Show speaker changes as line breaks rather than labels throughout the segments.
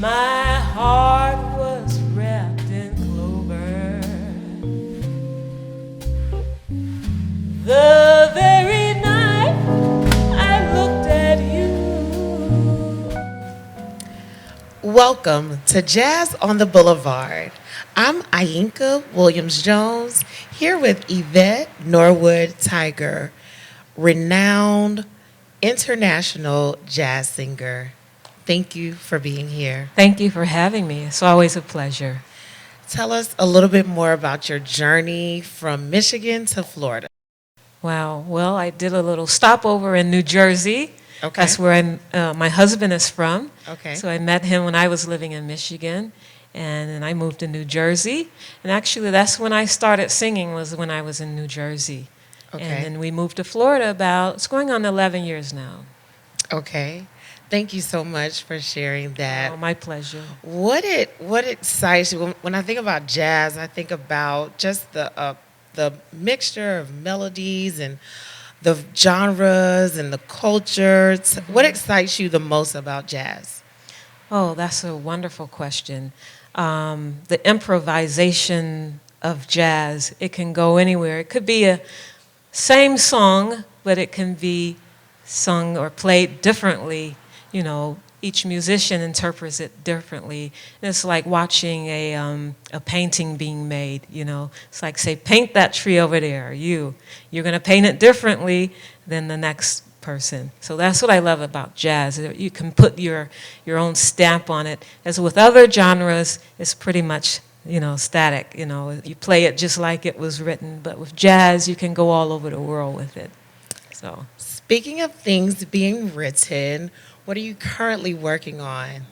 My heart was wrapped in clover. The very night I looked at you.
Welcome to Jazz on the Boulevard. I'm Ayinka Williams-Jones here with Yvette Norwood Tiger, renowned international jazz singer. Thank you for being here.
Thank you for having me. It's always a pleasure.
Tell us a little bit more about your journey from Michigan to Florida.
Wow. Well, I did a little stopover in New Jersey.
Okay.
That's where my husband is from.
Okay.
So I met him when I was living in Michigan, and then I moved to New Jersey. And actually, that's when I started singing, was when I was in New Jersey.
Okay.
And then we moved to Florida it's going on 11 years now.
Okay. Thank you so much for sharing that.
Oh, my pleasure.
What excites you when I think about jazz? I think about just the mixture of melodies and the genres and the culture. What excites you the most about jazz?
Oh, that's a wonderful question. The improvisation of jazz, it can go anywhere. It could be a same song, but it can be sung or played differently. You know, each musician interprets it differently. And it's like watching a painting being made, you know. It's like, say, paint that tree over there, You're going to paint it differently than the next person. So that's what I love about jazz. You can put your own stamp on it. As with other genres, it's pretty much, static. You play it just like it was written. But with jazz, you can go all over the world with it. So,
speaking of things being written, what are you currently working on?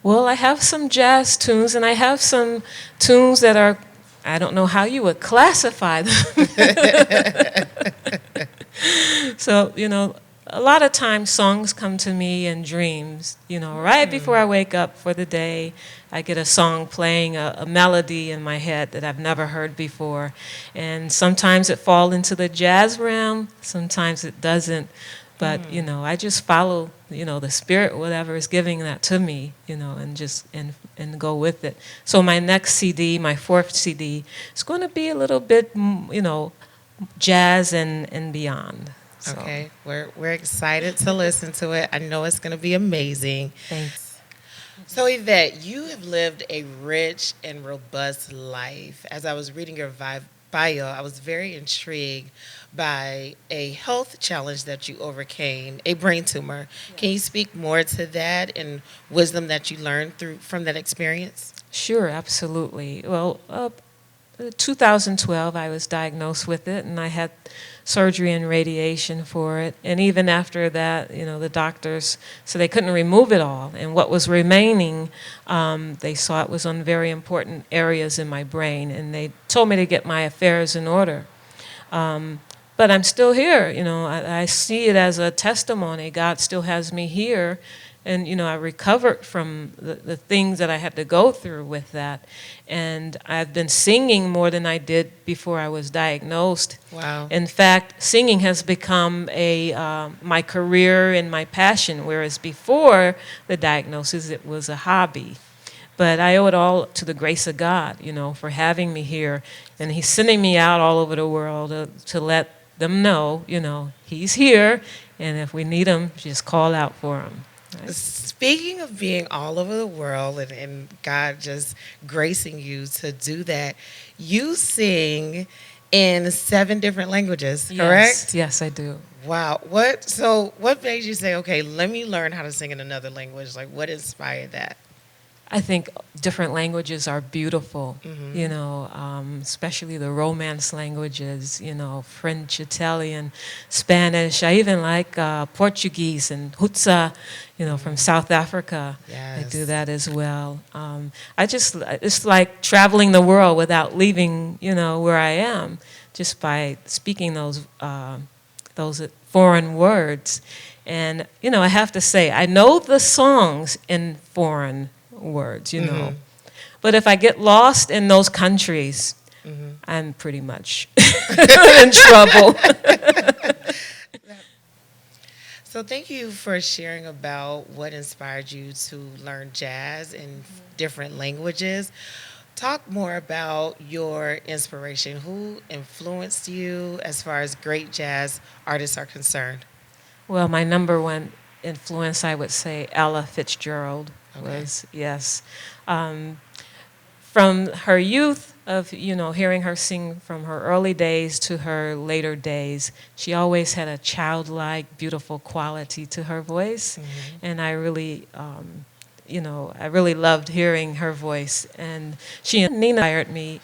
well, I have some jazz tunes, and I have some tunes that are, I don't know how you would classify them. So, a lot of times songs come to me in dreams, right before I wake up for the day. I get a song playing, a melody in my head that I've never heard before. And sometimes it falls into the jazz realm, sometimes it doesn't. But, I just follow, the spirit, whatever is giving that to me, and just and go with it. So my next CD, my fourth CD, is going to be a little bit, jazz and beyond. So.
Okay, we're excited to listen to it. I know it's going to be amazing.
Thanks.
So Yvette, you have lived a rich and robust life. As I was reading your bio, I was very intrigued by a health challenge that you overcame, a brain tumor. Can you speak more to that and wisdom that you learned from that experience?
Sure, absolutely. Well, 2012, I was diagnosed with it, and I had surgery and radiation for it. And even after that, the doctors, so they couldn't remove it all. And what was remaining, they saw it was on very important areas in my brain, and they told me to get my affairs in order. But I'm still here, I see it as a testimony. God still has me here. And, I recovered from the things that I had to go through with that. And I've been singing more than I did before I was diagnosed.
Wow.
In fact, singing has become my career and my passion, whereas before the diagnosis, it was a hobby. But I owe it all to the grace of God, for having me here. And He's sending me out all over the world to let them know, He's here. And if we need Him, just call out for Him. Right.
Speaking of being all over the world and God just gracing you to do that, you sing in 7 different languages, correct?
Yes, I do.
Wow. What made you say, okay, let me learn how to sing in another language? Like, what inspired that?
I think different languages are beautiful, especially the Romance languages, French, Italian, Spanish. I even like Portuguese and Hutsa, from South Africa.
Yes.
I do that as well. It's like traveling the world without leaving, where I am, just by speaking those foreign words. And, I have to say, I know the songs in foreign words, But if I get lost in those countries, I'm pretty much in trouble.
So thank you for sharing about what inspired you to learn jazz in different languages. Talk more about your inspiration. Who influenced you as far as great jazz artists are concerned?
Well, my number one influence, I would say, Ella Fitzgerald
Okay.
was, yes. Um, from her youth of, hearing her sing from her early days to her later days, she always had a childlike, beautiful quality to her voice. And I really loved hearing her voice. And she and Nina inspired me.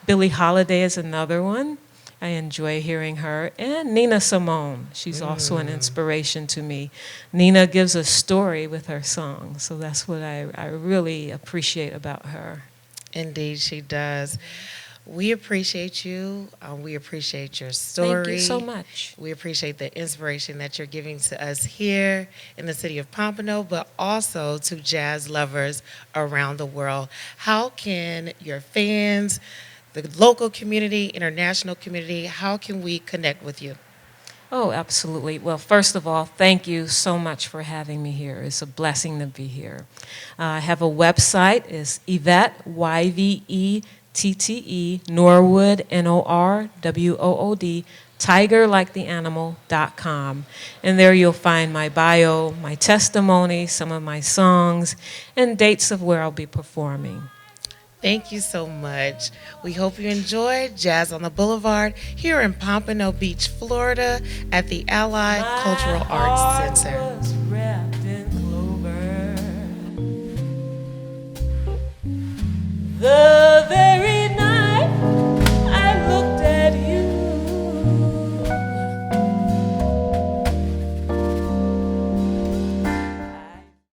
Billie Holiday is another one. I enjoy hearing her. And Nina Simone, she's also an inspiration to me. Nina gives a story with her songs, so that's what I really appreciate about her.
Indeed, she does. We appreciate you. We appreciate your
Thank you so
story.
much.
We appreciate the inspiration that you're giving to us here in the city of Pompano, but also to jazz lovers around the world. How can your fans, the local community, international community, how can we connect with you?
Oh, absolutely. Well, first of all, thank you so much for having me here. It's a blessing to be here. I have a website. It's Yvette, Yvette, Norwood, Norwood, tiger like the animal.com. And there you'll find my bio, my testimony, some of my songs, and dates of where I'll be performing.
Thank you so much. We hope you enjoyed Jazz on the Boulevard here in Pompano Beach, Florida at the Allied
My
Cultural
heart
Arts Center.
was